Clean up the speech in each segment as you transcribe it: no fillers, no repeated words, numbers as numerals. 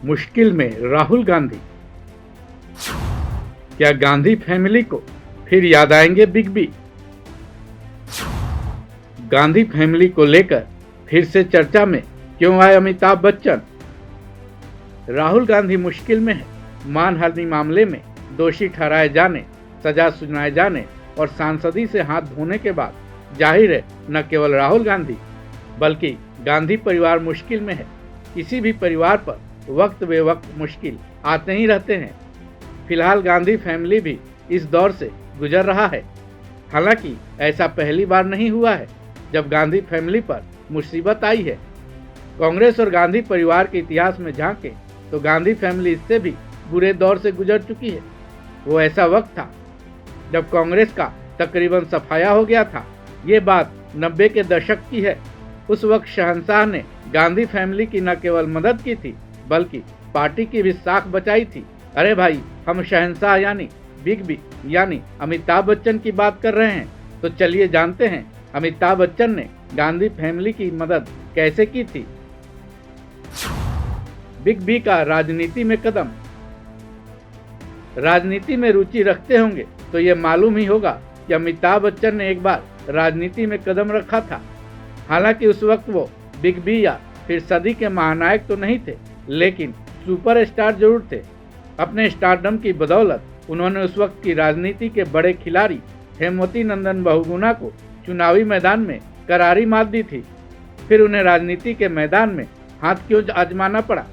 मुश्किल में राहुल गांधी। क्या गांधी फैमिली को फिर याद आएंगे बिग बी? गांधी फैमिली को लेकर फिर से चर्चा में क्यों आए अमिताभ बच्चन? राहुल गांधी मुश्किल में है। मानहानि मामले में दोषी ठहराए जाने, सजा सुनाए जाने और सांसदी से हाथ धोने के बाद जाहिर है न केवल राहुल गांधी बल्कि गांधी परिवार मुश्किल में है। किसी भी परिवार पर वक्त बे वक्त मुश्किल आते ही रहते हैं। फिलहाल गांधी फैमिली भी इस दौर से गुजर रहा है। हालांकि ऐसा पहली बार नहीं हुआ है जब गांधी फैमिली पर मुसीबत आई है। कांग्रेस और गांधी परिवार के इतिहास में झांके तो गांधी फैमिली इससे भी बुरे दौर से गुजर चुकी है। वो ऐसा वक्त था जब कांग्रेस का तकरीबन सफाया हो गया था। ये बात 90 के दशक की है। उस वक्त शहंशाह ने गांधी फैमिली की न केवल मदद की थी बल्कि पार्टी की भी साख बचाई थी। अरे भाई, हम शहंशाह यानी बिग बी यानी अमिताभ बच्चन की बात कर रहे हैं। तो चलिए जानते हैं अमिताभ बच्चन ने गांधी फैमिली की मदद कैसे की थी। बिग बी का राजनीति में कदम। राजनीति में रुचि रखते होंगे तो ये मालूम ही होगा कि अमिताभ बच्चन ने एक बार राजनीति में कदम रखा था। हालांकि उस वक्त वो बिग बी या फिर सदी के महानायक तो नहीं थे, लेकिन सुपरस्टार जरूर थे। अपने स्टारडम की बदौलत उन्होंने उस वक्त की राजनीति के बड़े खिलाड़ी हेमवती नंदन बहुगुणा को चुनावी मैदान में करारी मात दी थी। फिर उन्हें राजनीति के मैदान में हाथ क्यों आजमाना पड़ा?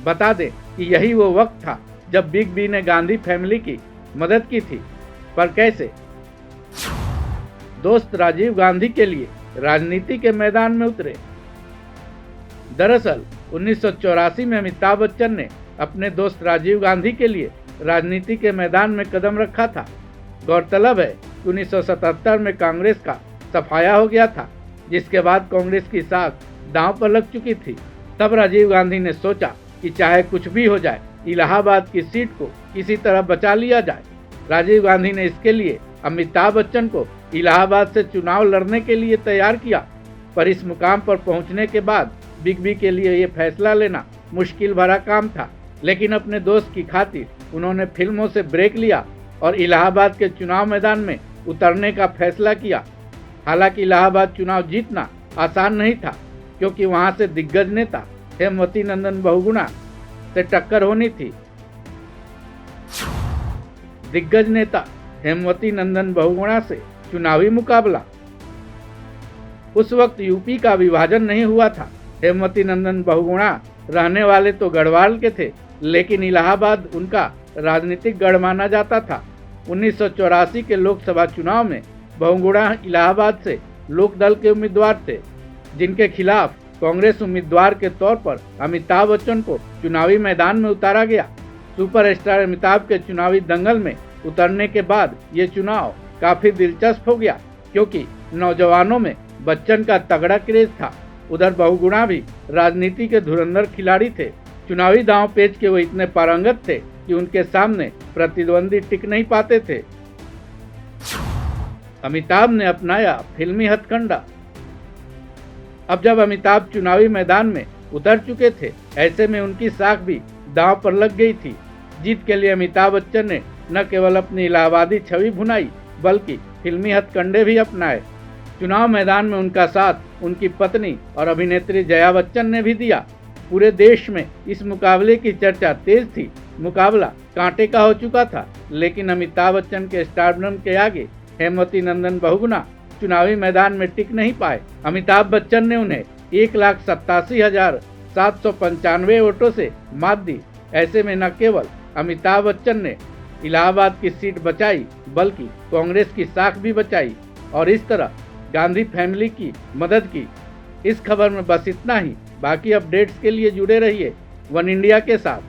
बता दें कि यही वो वक्त था जब बिग बी ने गांधी फैमिली की मदद की थी। पर कैसे? दोस्त राजीव गांधी के लिए राजनीति के मैदान में उतरे। दरअसल 1984 में अमिताभ बच्चन ने अपने दोस्त राजीव गांधी के लिए राजनीति के मैदान में कदम रखा था। गौरतलब है कि 1977 में कांग्रेस का सफाया हो गया था, जिसके बाद कांग्रेस की साख दांव पर लग चुकी थी। तब राजीव गांधी ने सोचा कि चाहे कुछ भी हो जाए, इलाहाबाद की सीट को किसी तरह बचा लिया जाए। राजीव गांधी ने इसके लिए अमिताभ बच्चन को इलाहाबाद से चुनाव लड़ने के लिए तैयार किया। पर इस मुकाम पर पहुंचने के बाद बिग बी के लिए ये फैसला लेना मुश्किल भरा काम था। लेकिन अपने दोस्त की खातिर उन्होंने फिल्मों से ब्रेक लिया और इलाहाबाद के चुनाव मैदान में उतरने का फैसला किया। हालांकि इलाहाबाद चुनाव जीतना आसान नहीं था, क्योंकि वहां से दिग्गज नेता हेमवती नंदन बहुगुणा से टक्कर होनी थी। दिग्गज नेता हेमवती नंदन बहुगुणा से चुनावी मुकाबला। उस वक्त यूपी का विभाजन नहीं हुआ था। हेमवती नंदन बहुगुणा रहने वाले तो गढ़वाल के थे, लेकिन इलाहाबाद उनका राजनीतिक गढ़ माना जाता था। 1984 के लोकसभा चुनाव में बहुगुणा इलाहाबाद से लोकदल के उम्मीदवार थे, जिनके खिलाफ कांग्रेस उम्मीदवार के तौर पर अमिताभ बच्चन को चुनावी मैदान में उतारा गया। सुपरस्टार अमिताभ के चुनावी दंगल में उतरने के बाद ये चुनाव काफी दिलचस्प हो गया, क्योंकि नौजवानों में बच्चन का तगड़ा क्रेज था। उधर बहुगुणा भी राजनीति के धुरंधर खिलाड़ी थे। चुनावी दांव पेच के वो इतने पारंगत थे कि उनके सामने प्रतिद्वंदी टिक नहीं पाते थे। अमिताभ ने अपनाया फिल्मी हथकंडा। अब जब अमिताभ चुनावी मैदान में उतर चुके थे, ऐसे में उनकी साख भी दांव पर लग गई थी। जीत के लिए अमिताभ बच्चन ने न केवल अपनी इलाहाबादी छवि भुनाई बल्कि फिल्मी हथकंडे भी अपनाए। चुनाव मैदान में उनका साथ उनकी पत्नी और अभिनेत्री जया बच्चन ने भी दिया। पूरे देश में इस मुकाबले की चर्चा तेज थी। मुकाबला कांटे का हो चुका था, लेकिन अमिताभ बच्चन के स्टारडम के आगे हेमवती नंदन बहुगुणा चुनावी मैदान में टिक नहीं पाए। अमिताभ बच्चन ने उन्हें 1,87,795 वोटों से मात दी। ऐसे में न केवल अमिताभ बच्चन ने इलाहाबाद की सीट बचाई बल्कि कांग्रेस की साख भी बचाई और इस तरह गांधी फैमिली की मदद की। इस खबर में बस इतना ही। बाकी अपडेट्स के लिए जुड़े रहिए वन इंडिया के साथ।